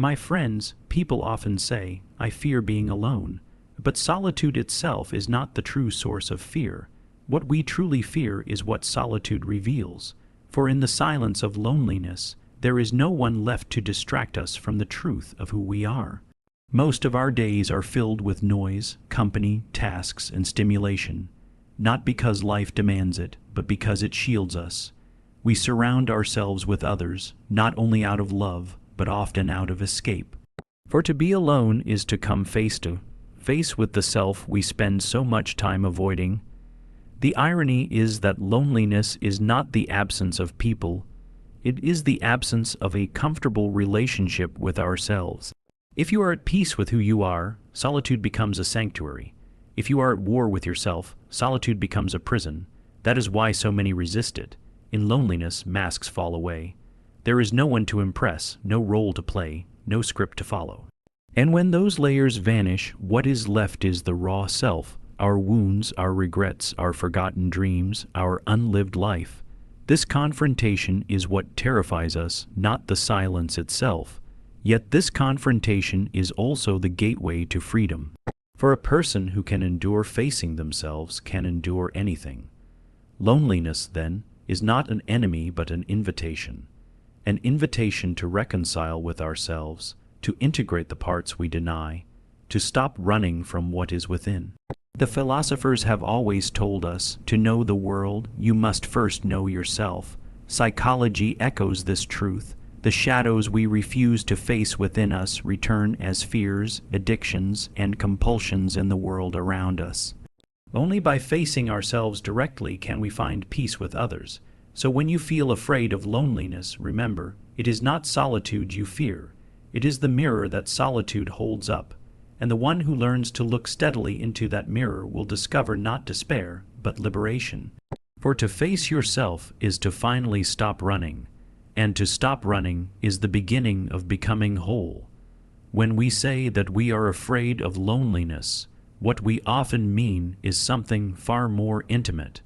My friends, people often say, I fear being alone. But solitude itself is not the true source of fear. What we truly fear is what solitude reveals. For in the silence of loneliness, there is no one left to distract us from the truth of who we are. Most of our days are filled with noise, company, tasks, and stimulation. Not because life demands it, but because it shields us. We surround ourselves with others, not only out of love, but often out of escape. For to be alone is to come face to face with the self we spend so much time avoiding. The irony is that loneliness is not the absence of people. It is the absence of a comfortable relationship with ourselves. If you are at peace with who you are, solitude becomes a sanctuary. If you are at war with yourself, solitude becomes a prison. That is why so many resist it. In loneliness, masks fall away. There is no one to impress, no role to play, no script to follow. And when those layers vanish, what is left is the raw self, our wounds, our regrets, our forgotten dreams, our unlived life. This confrontation is what terrifies us, not the silence itself. Yet this confrontation is also the gateway to freedom. For a person who can endure facing themselves can endure anything. Loneliness, then, is not an enemy but an invitation. An invitation to reconcile with ourselves, to integrate the parts we deny, to stop running from what is within. The philosophers have always told us, to know the world, you must first know yourself. Psychology echoes this truth. The shadows we refuse to face within us return as fears, addictions, and compulsions in the world around us. Only by facing ourselves directly can we find peace with others. So when you feel afraid of loneliness, remember, it is not solitude you fear. It is the mirror that solitude holds up. And the one who learns to look steadily into that mirror will discover not despair, but liberation. For to face yourself is to finally stop running. And to stop running is the beginning of becoming whole. When we say that we are afraid of loneliness, what we often mean is something far more intimate.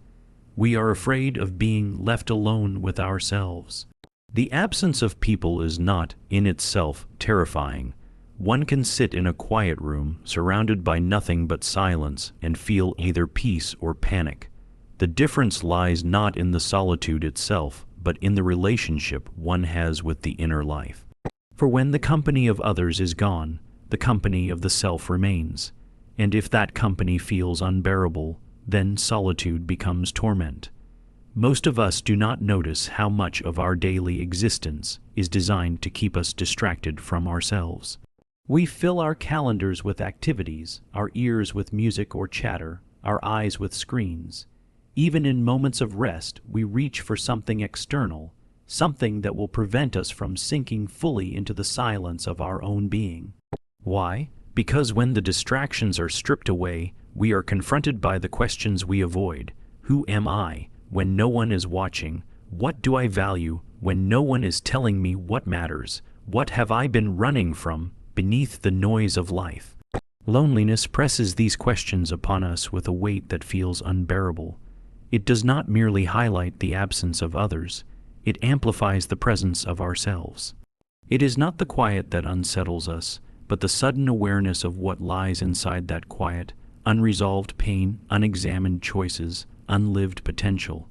We are afraid of being left alone with ourselves. The absence of people is not, in itself, terrifying. One can sit in a quiet room, surrounded by nothing but silence, and feel either peace or panic. The difference lies not in the solitude itself, but in the relationship one has with the inner life. For when the company of others is gone, the company of the self remains. And if that company feels unbearable, then solitude becomes torment. Most of us do not notice how much of our daily existence is designed to keep us distracted from ourselves. We fill our calendars with activities, our ears with music or chatter, our eyes with screens. Even in moments of rest, we reach for something external, something that will prevent us from sinking fully into the silence of our own being. Why? Because when the distractions are stripped away, we are confronted by the questions we avoid. Who am I when no one is watching? What do I value when no one is telling me what matters? What have I been running from beneath the noise of life? Loneliness presses these questions upon us with a weight that feels unbearable. It does not merely highlight the absence of others, it amplifies the presence of ourselves. It is not the quiet that unsettles us, but the sudden awareness of what lies inside that quiet, unresolved pain, unexamined choices, unlived potential.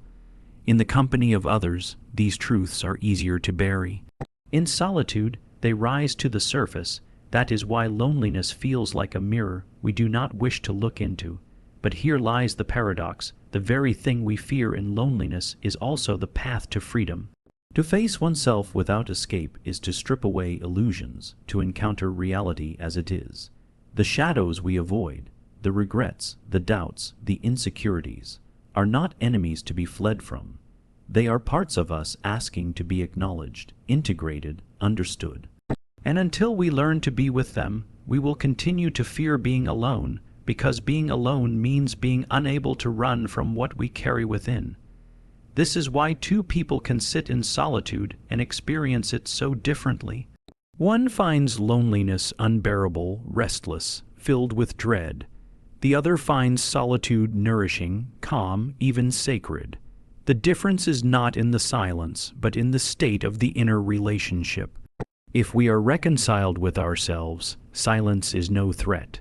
In the company of others, these truths are easier to bury. In solitude, they rise to the surface. That is why loneliness feels like a mirror we do not wish to look into. But here lies the paradox. The very thing we fear in loneliness is also the path to freedom. To face oneself without escape is to strip away illusions, to encounter reality as it is. The shadows we avoid, the regrets, the doubts, the insecurities, are not enemies to be fled from. They are parts of us asking to be acknowledged, integrated, understood. And until we learn to be with them, we will continue to fear being alone, because being alone means being unable to run from what we carry within. This is why two people can sit in solitude and experience it so differently. One finds loneliness unbearable, restless, filled with dread. The other finds solitude nourishing, calm, even sacred. The difference is not in the silence, but in the state of the inner relationship. If we are reconciled with ourselves, silence is no threat.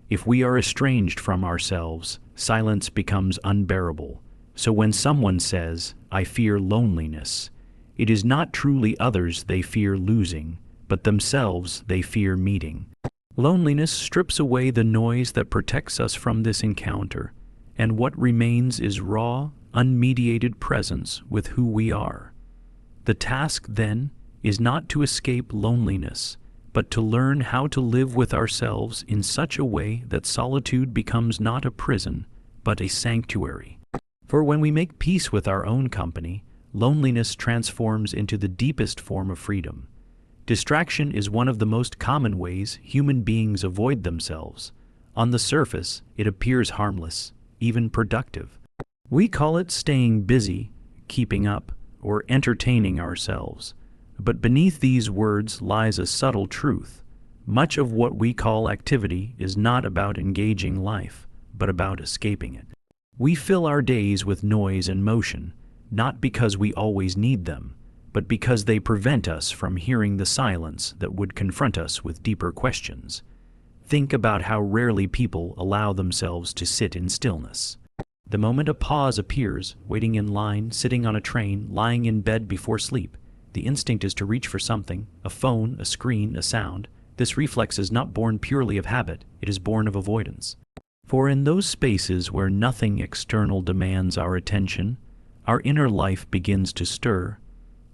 If we are estranged from ourselves, silence becomes unbearable. So when someone says, "I fear loneliness," it is not truly others they fear losing, but themselves they fear meeting. Loneliness strips away the noise that protects us from this encounter, and what remains is raw, unmediated presence with who we are. The task, then, is not to escape loneliness, but to learn how to live with ourselves in such a way that solitude becomes not a prison, but a sanctuary. For when we make peace with our own company, loneliness transforms into the deepest form of freedom. Distraction is one of the most common ways human beings avoid themselves. On the surface, it appears harmless, even productive. We call it staying busy, keeping up, or entertaining ourselves. But beneath these words lies a subtle truth. Much of what we call activity is not about engaging life, but about escaping it. We fill our days with noise and motion, not because we always need them, but because they prevent us from hearing the silence that would confront us with deeper questions. Think about how rarely people allow themselves to sit in stillness. The moment a pause appears, waiting in line, sitting on a train, lying in bed before sleep, the instinct is to reach for something, a phone, a screen, a sound. This reflex is not born purely of habit, it is born of avoidance. For in those spaces where nothing external demands our attention, our inner life begins to stir.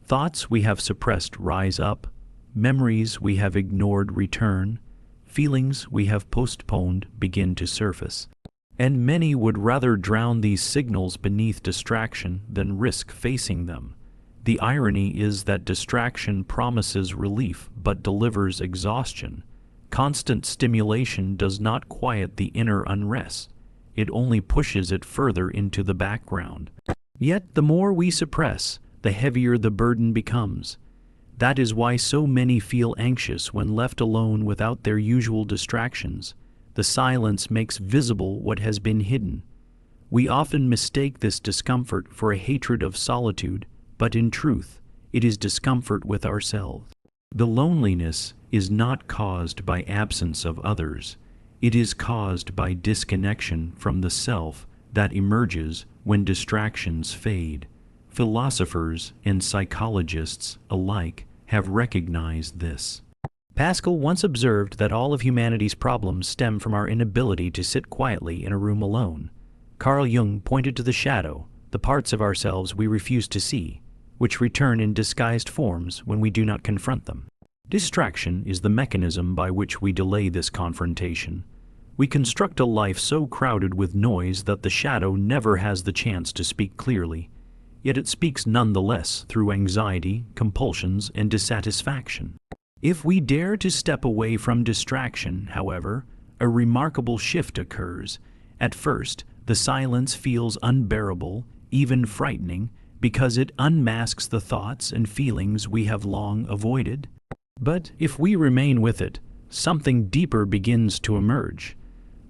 Thoughts we have suppressed rise up, memories we have ignored return, feelings we have postponed begin to surface. And many would rather drown these signals beneath distraction than risk facing them. The irony is that distraction promises relief but delivers exhaustion. Constant stimulation does not quiet the inner unrest. It only pushes it further into the background. Yet the more we suppress, the heavier the burden becomes. That is why so many feel anxious when left alone without their usual distractions. The silence makes visible what has been hidden. We often mistake this discomfort for a hatred of solitude, but in truth, it is discomfort with ourselves. The loneliness is not caused by absence of others. It is caused by disconnection from the self that emerges when distractions fade. Philosophers and psychologists alike have recognized this. Pascal once observed that all of humanity's problems stem from our inability to sit quietly in a room alone. Carl Jung pointed to the shadow, the parts of ourselves we refuse to see, which return in disguised forms when we do not confront them. Distraction is the mechanism by which we delay this confrontation. We construct a life so crowded with noise that the shadow never has the chance to speak clearly, yet it speaks nonetheless through anxiety, compulsions, and dissatisfaction. If we dare to step away from distraction, however, a remarkable shift occurs. At first, the silence feels unbearable, even frightening, because it unmasks the thoughts and feelings we have long avoided. But if we remain with it, something deeper begins to emerge.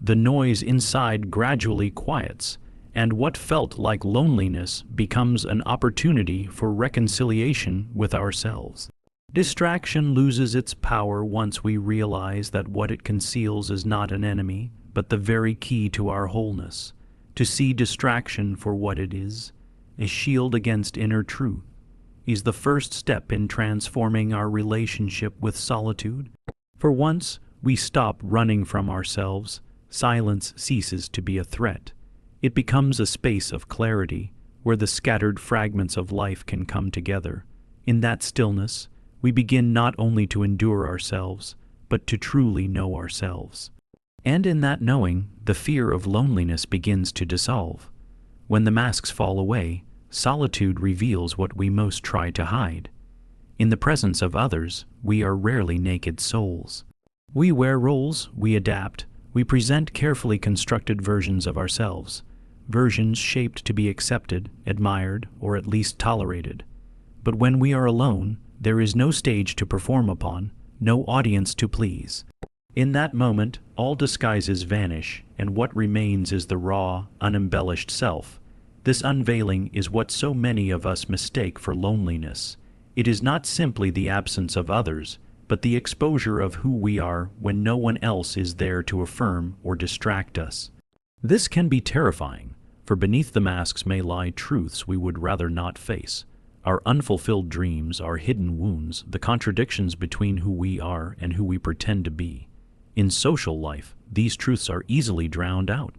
The noise inside gradually quiets, and what felt like loneliness becomes an opportunity for reconciliation with ourselves. Distraction loses its power once we realize that what it conceals is not an enemy, but the very key to our wholeness. To see distraction for what it is, a shield against inner truth, is the first step in transforming our relationship with solitude. For once we stop running from ourselves, silence ceases to be a threat. It becomes a space of clarity, where the scattered fragments of life can come together. In that stillness, we begin not only to endure ourselves, but to truly know ourselves. And in that knowing, the fear of loneliness begins to dissolve. When the masks fall away, solitude reveals what we most try to hide. In the presence of others, we are rarely naked souls. We wear roles, we adapt, we present carefully constructed versions of ourselves, versions shaped to be accepted, admired, or at least tolerated. But when we are alone, there is no stage to perform upon, no audience to please. In that moment, all disguises vanish, and what remains is the raw, unembellished self. This unveiling is what so many of us mistake for loneliness. It is not simply the absence of others, but the exposure of who we are when no one else is there to affirm or distract us. This can be terrifying, for beneath the masks may lie truths we would rather not face. Our unfulfilled dreams, our hidden wounds, the contradictions between who we are and who we pretend to be. In social life, these truths are easily drowned out.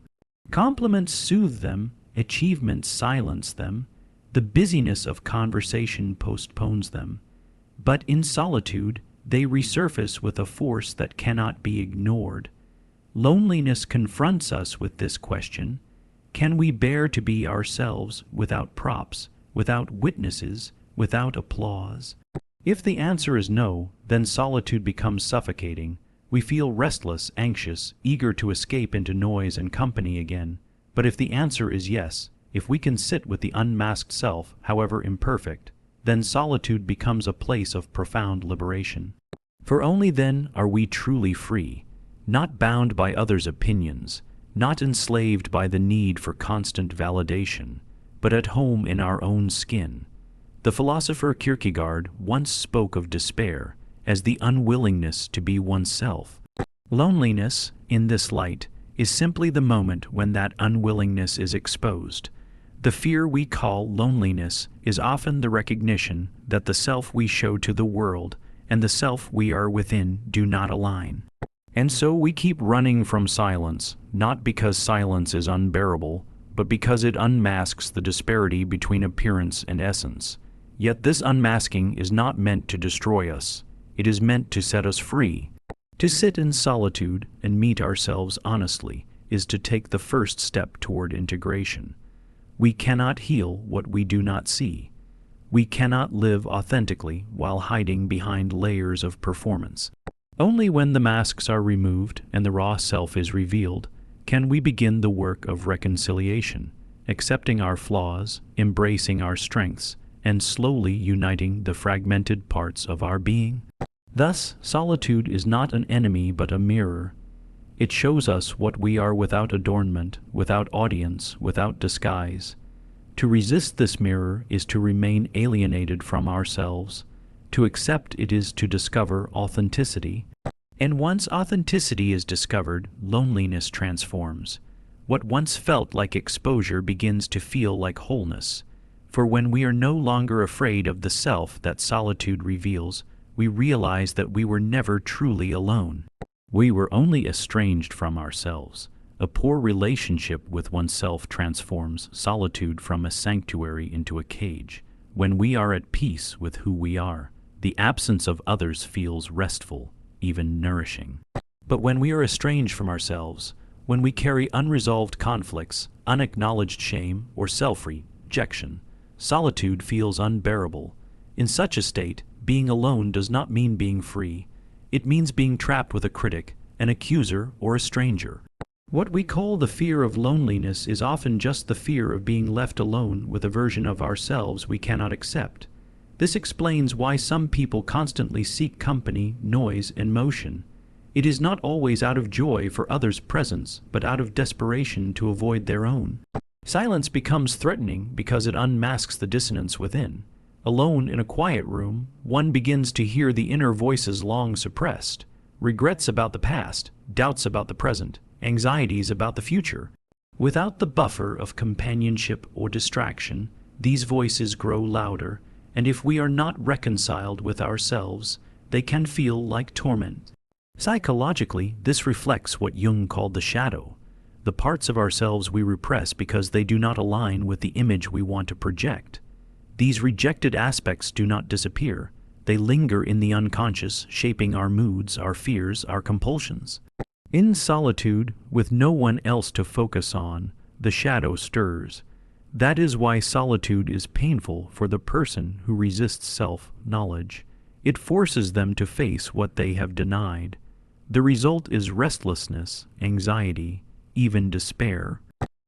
Compliments soothe them, achievements silence them, the busyness of conversation postpones them. But in solitude, they resurface with a force that cannot be ignored. Loneliness confronts us with this question: can we bear to be ourselves without props, without witnesses, without applause? If the answer is no, then solitude becomes suffocating. We feel restless, anxious, eager to escape into noise and company again. But if the answer is yes, if we can sit with the unmasked self, however imperfect, then solitude becomes a place of profound liberation. For only then are we truly free, not bound by others' opinions, not enslaved by the need for constant validation, but at home in our own skin. The philosopher Kierkegaard once spoke of despair as the unwillingness to be oneself. Loneliness, in this light, is simply the moment when that unwillingness is exposed. The fear we call loneliness is often the recognition that the self we show to the world and the self we are within do not align. And so we keep running from silence, not because silence is unbearable, but because it unmasks the disparity between appearance and essence. Yet this unmasking is not meant to destroy us. It is meant to set us free. To sit in solitude and meet ourselves honestly is to take the first step toward integration. We cannot heal what we do not see. We cannot live authentically while hiding behind layers of performance. Only when the masks are removed and the raw self is revealed can we begin the work of reconciliation, accepting our flaws, embracing our strengths, and slowly uniting the fragmented parts of our being. Thus, solitude is not an enemy but a mirror. It shows us what we are without adornment, without audience, without disguise. To resist this mirror is to remain alienated from ourselves. To accept it is to discover authenticity. And once authenticity is discovered, loneliness transforms. What once felt like exposure begins to feel like wholeness. For when we are no longer afraid of the self that solitude reveals, we realize that we were never truly alone. We were only estranged from ourselves. A poor relationship with oneself transforms solitude from a sanctuary into a cage. When we are at peace with who we are, the absence of others feels restful, even nourishing. But when we are estranged from ourselves, when we carry unresolved conflicts, unacknowledged shame, or self-rejection, solitude feels unbearable. In such a state, being alone does not mean being free. It means being trapped with a critic, an accuser, or a stranger. What we call the fear of loneliness is often just the fear of being left alone with a version of ourselves we cannot accept. This explains why some people constantly seek company, noise, and motion. It is not always out of joy for others' presence, but out of desperation to avoid their own. Silence becomes threatening because it unmasks the dissonance within. Alone in a quiet room, one begins to hear the inner voices long suppressed, regrets about the past, doubts about the present, anxieties about the future. Without the buffer of companionship or distraction, these voices grow louder, and if we are not reconciled with ourselves, they can feel like torment. Psychologically, this reflects what Jung called the shadow, the parts of ourselves we repress because they do not align with the image we want to project. These rejected aspects do not disappear. They linger in the unconscious, shaping our moods, our fears, our compulsions. In solitude, with no one else to focus on, the shadow stirs. That is why solitude is painful for the person who resists self-knowledge. It forces them to face what they have denied. The result is restlessness, anxiety, even despair.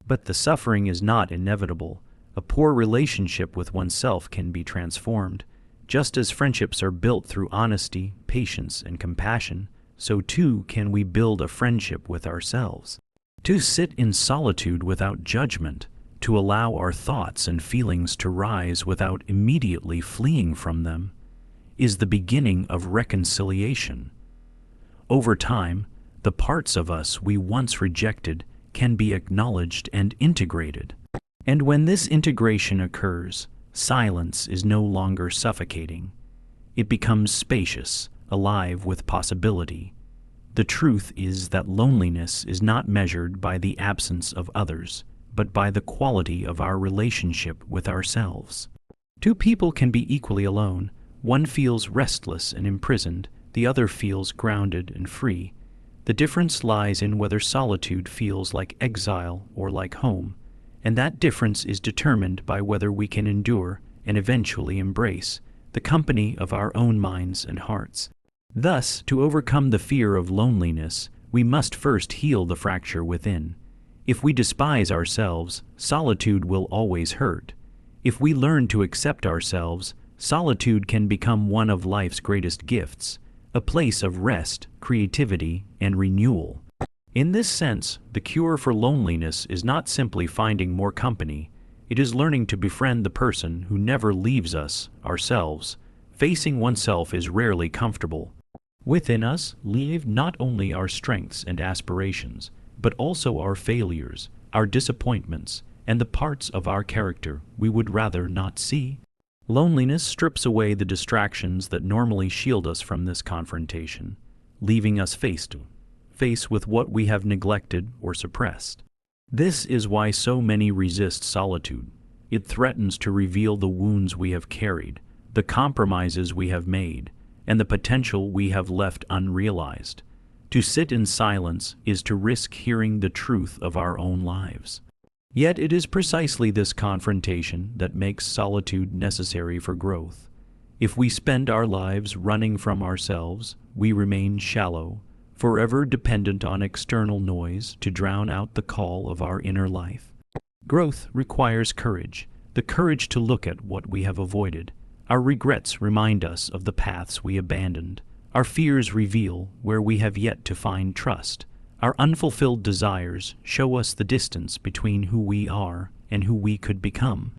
But the suffering is not inevitable. A poor relationship with oneself can be transformed. Just as friendships are built through honesty, patience, and compassion, so too can we build a friendship with ourselves. To sit in solitude without judgment, to allow our thoughts and feelings to rise without immediately fleeing from them, is the beginning of reconciliation. Over time, the parts of us we once rejected can be acknowledged and integrated. And when this integration occurs, silence is no longer suffocating. It becomes spacious, alive with possibility. The truth is that loneliness is not measured by the absence of others, but by the quality of our relationship with ourselves. Two people can be equally alone. One feels restless and imprisoned, the other feels grounded and free. The difference lies in whether solitude feels like exile or like home, and that difference is determined by whether we can endure and eventually embrace the company of our own minds and hearts. Thus, to overcome the fear of loneliness, we must first heal the fracture within. If we despise ourselves, solitude will always hurt. If we learn to accept ourselves, solitude can become one of life's greatest gifts, a place of rest, creativity, and renewal. In this sense, the cure for loneliness is not simply finding more company. It is learning to befriend the person who never leaves us, ourselves. Facing oneself is rarely comfortable. Within us live not only our strengths and aspirations, but also our failures, our disappointments, and the parts of our character we would rather not see. Loneliness strips away the distractions that normally shield us from this confrontation, leaving us face to face with what we have neglected or suppressed. This is why so many resist solitude. It threatens to reveal the wounds we have carried, the compromises we have made, and the potential we have left unrealized. To sit in silence is to risk hearing the truth of our own lives. Yet it is precisely this confrontation that makes solitude necessary for growth. If we spend our lives running from ourselves, we remain shallow, forever dependent on external noise to drown out the call of our inner life. Growth requires courage, the courage to look at what we have avoided. Our regrets remind us of the paths we abandoned. Our fears reveal where we have yet to find trust. Our unfulfilled desires show us the distance between who we are and who we could become.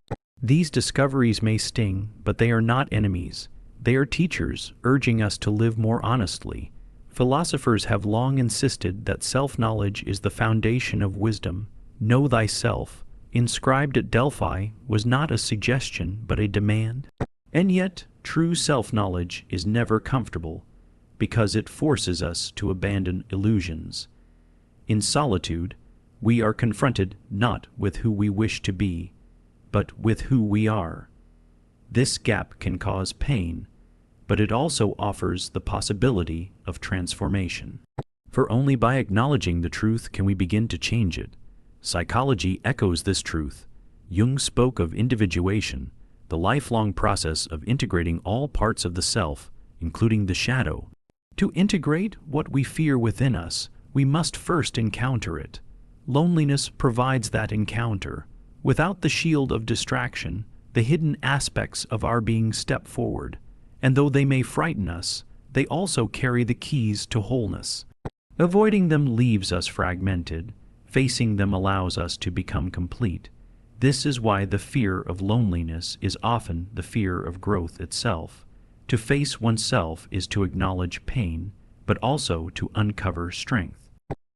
These discoveries may sting, but they are not enemies. They are teachers, urging us to live more honestly. Philosophers have long insisted that self-knowledge is the foundation of wisdom. Know thyself, inscribed at Delphi, was not a suggestion but a demand. And yet, true self-knowledge is never comfortable, because it forces us to abandon illusions. In solitude, we are confronted not with who we wish to be, but with who we are. This gap can cause pain, but it also offers the possibility of transformation. For only by acknowledging the truth can we begin to change it. Psychology echoes this truth. Jung spoke of individuation, the lifelong process of integrating all parts of the self, including the shadow. To integrate what we fear within us, we must first encounter it. Loneliness provides that encounter. Without the shield of distraction, the hidden aspects of our being step forward, and though they may frighten us, they also carry the keys to wholeness. Avoiding them leaves us fragmented. Facing them allows us to become complete. This is why the fear of loneliness is often the fear of growth itself. To face oneself is to acknowledge pain, but also to uncover strength.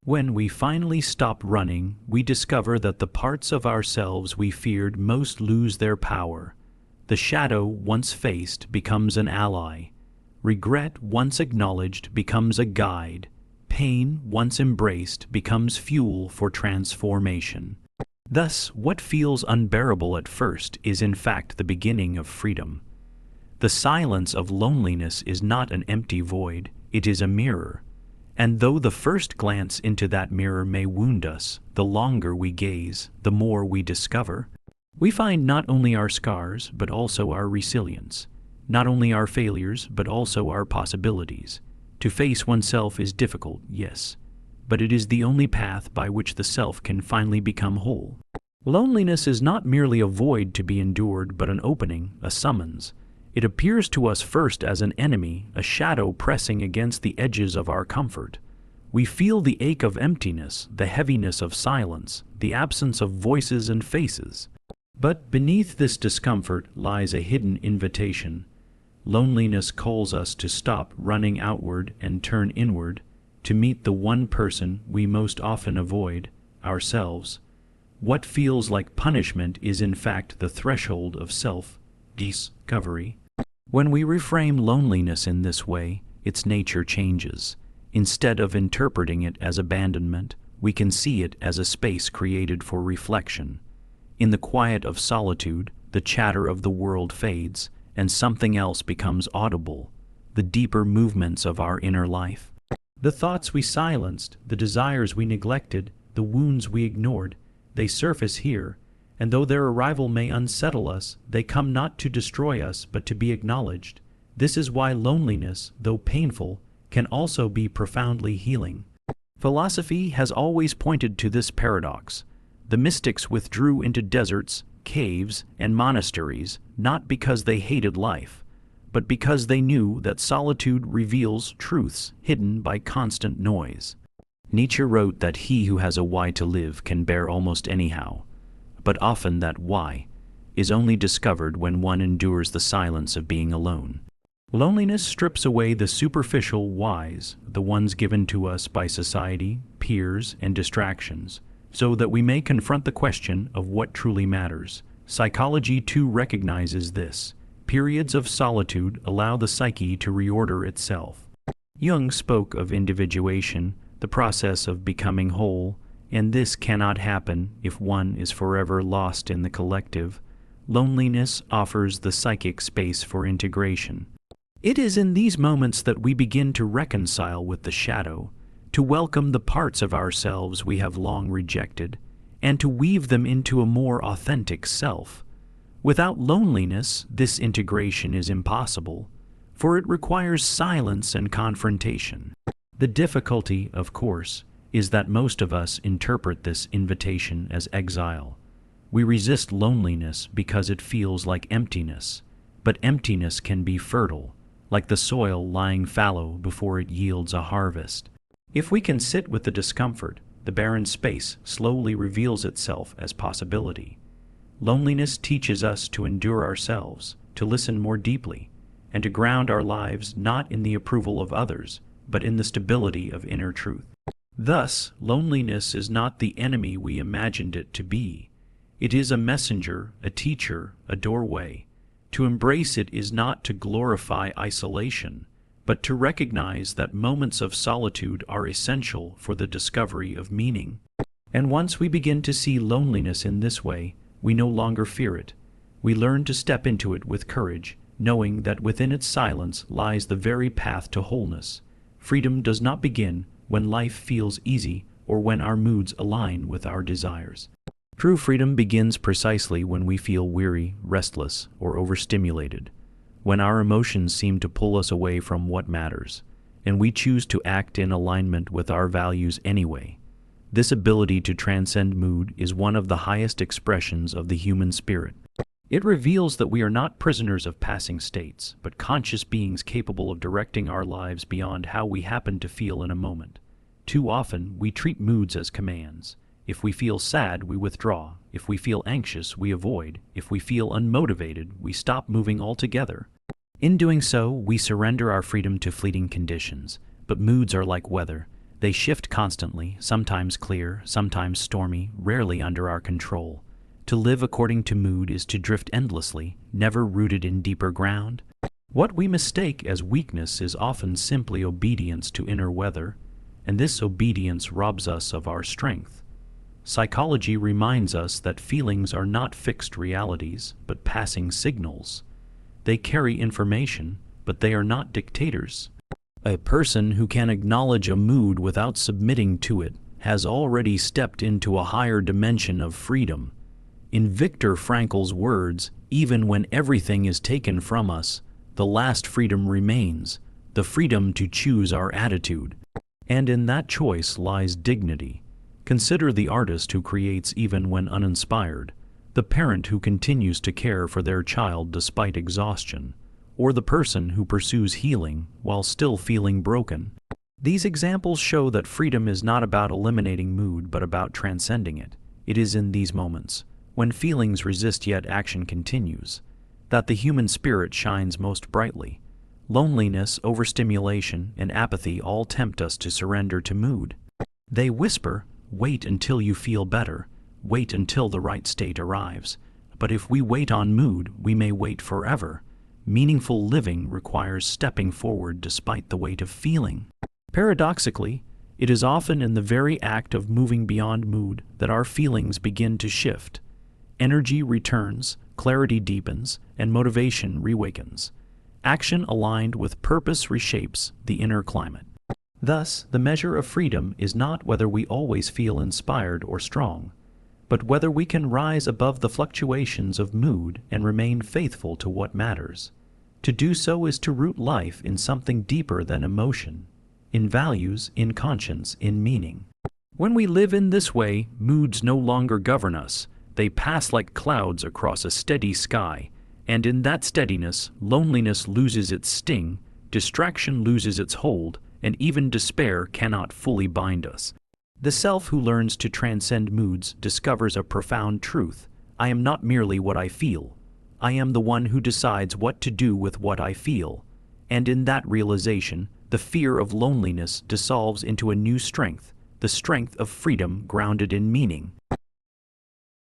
When we finally stop running, we discover that the parts of ourselves we feared most lose their power. The shadow once faced becomes an ally. Regret once acknowledged becomes a guide. Pain once embraced becomes fuel for transformation. Thus, what feels unbearable at first is in fact the beginning of freedom. The silence of loneliness is not an empty void, it is a mirror. And though the first glance into that mirror may wound us, the longer we gaze, the more we discover. We find not only our scars, but also our resilience. Not only our failures, but also our possibilities. To face oneself is difficult, yes, but it is the only path by which the self can finally become whole. Loneliness is not merely a void to be endured, but an opening, a summons. It appears to us first as an enemy, a shadow pressing against the edges of our comfort. We feel the ache of emptiness, the heaviness of silence, the absence of voices and faces. But beneath this discomfort lies a hidden invitation. Loneliness calls us to stop running outward and turn inward, to meet the one person we most often avoid, ourselves. What feels like punishment is in fact the threshold of self-discovery. When we reframe loneliness in this way, its nature changes. Instead of interpreting it as abandonment, we can see it as a space created for reflection. In the quiet of solitude, the chatter of the world fades, and something else becomes audible, the deeper movements of our inner life. The thoughts we silenced, the desires we neglected, the wounds we ignored, they surface here, and though their arrival may unsettle us, they come not to destroy us but to be acknowledged. This is why loneliness, though painful, can also be profoundly healing. Philosophy has always pointed to this paradox. The mystics withdrew into deserts, caves, and monasteries, not because they hated life, but because they knew that solitude reveals truths hidden by constant noise. Nietzsche wrote that he who has a why to live can bear almost anyhow, but often that why is only discovered when one endures the silence of being alone. Loneliness strips away the superficial whys, the ones given to us by society, peers, and distractions, so that we may confront the question of what truly matters. Psychology too recognizes this. Periods of solitude allow the psyche to reorder itself. Jung spoke of individuation, the process of becoming whole, and this cannot happen if one is forever lost in the collective. Loneliness offers the psychic space for integration. It is in these moments that we begin to reconcile with the shadow, to welcome the parts of ourselves we have long rejected, and to weave them into a more authentic self. Without loneliness, this integration is impossible, for it requires silence and confrontation. The difficulty, of course, is that most of us interpret this invitation as exile. We resist loneliness because it feels like emptiness, but emptiness can be fertile, like the soil lying fallow before it yields a harvest. If we can sit with the discomfort, the barren space slowly reveals itself as possibility. Loneliness teaches us to endure ourselves, to listen more deeply, and to ground our lives not in the approval of others, but in the stability of inner truth. Thus, loneliness is not the enemy we imagined it to be. It is a messenger, a teacher, a doorway. To embrace it is not to glorify isolation, but to recognize that moments of solitude are essential for the discovery of meaning. And once we begin to see loneliness in this way, we no longer fear it. We learn to step into it with courage, knowing that within its silence lies the very path to wholeness. Freedom does not begin when life feels easy or when our moods align with our desires. True freedom begins precisely when we feel weary, restless, or overstimulated, when our emotions seem to pull us away from what matters, and we choose to act in alignment with our values anyway. This ability to transcend mood is one of the highest expressions of the human spirit. It reveals that we are not prisoners of passing states, but conscious beings capable of directing our lives beyond how we happen to feel in a moment. Too often, we treat moods as commands. If we feel sad, we withdraw. If we feel anxious, we avoid. If we feel unmotivated, we stop moving altogether. In doing so, we surrender our freedom to fleeting conditions. But moods are like weather. They shift constantly, sometimes clear, sometimes stormy, rarely under our control. To live according to mood is to drift endlessly, never rooted in deeper ground. What we mistake as weakness is often simply obedience to inner weather, and this obedience robs us of our strength. Psychology reminds us that feelings are not fixed realities, but passing signals. They carry information, but they are not dictators. A person who can acknowledge a mood without submitting to it has already stepped into a higher dimension of freedom. In Viktor Frankl's words, even when everything is taken from us, the last freedom remains, the freedom to choose our attitude. And in that choice lies dignity. Consider the artist who creates even when uninspired, the parent who continues to care for their child despite exhaustion, or the person who pursues healing while still feeling broken. These examples show that freedom is not about eliminating mood but about transcending it. It is in these moments, when feelings resist yet action continues, that the human spirit shines most brightly. Loneliness, overstimulation, and apathy all tempt us to surrender to mood. They whisper, "Wait until you feel better, wait until the right state arrives." But if we wait on mood, we may wait forever. Meaningful living requires stepping forward despite the weight of feeling. Paradoxically, it is often in the very act of moving beyond mood that our feelings begin to shift. Energy returns, clarity deepens, and motivation reawakens. Action aligned with purpose reshapes the inner climate. Thus, the measure of freedom is not whether we always feel inspired or strong, but whether we can rise above the fluctuations of mood and remain faithful to what matters. To do so is to root life in something deeper than emotion, in values, in conscience, in meaning. When we live in this way, moods no longer govern us. They pass like clouds across a steady sky, and in that steadiness, loneliness loses its sting, distraction loses its hold, and even despair cannot fully bind us. The self who learns to transcend moods discovers a profound truth. I am not merely what I feel. I am the one who decides what to do with what I feel. And in that realization, the fear of loneliness dissolves into a new strength, the strength of freedom grounded in meaning.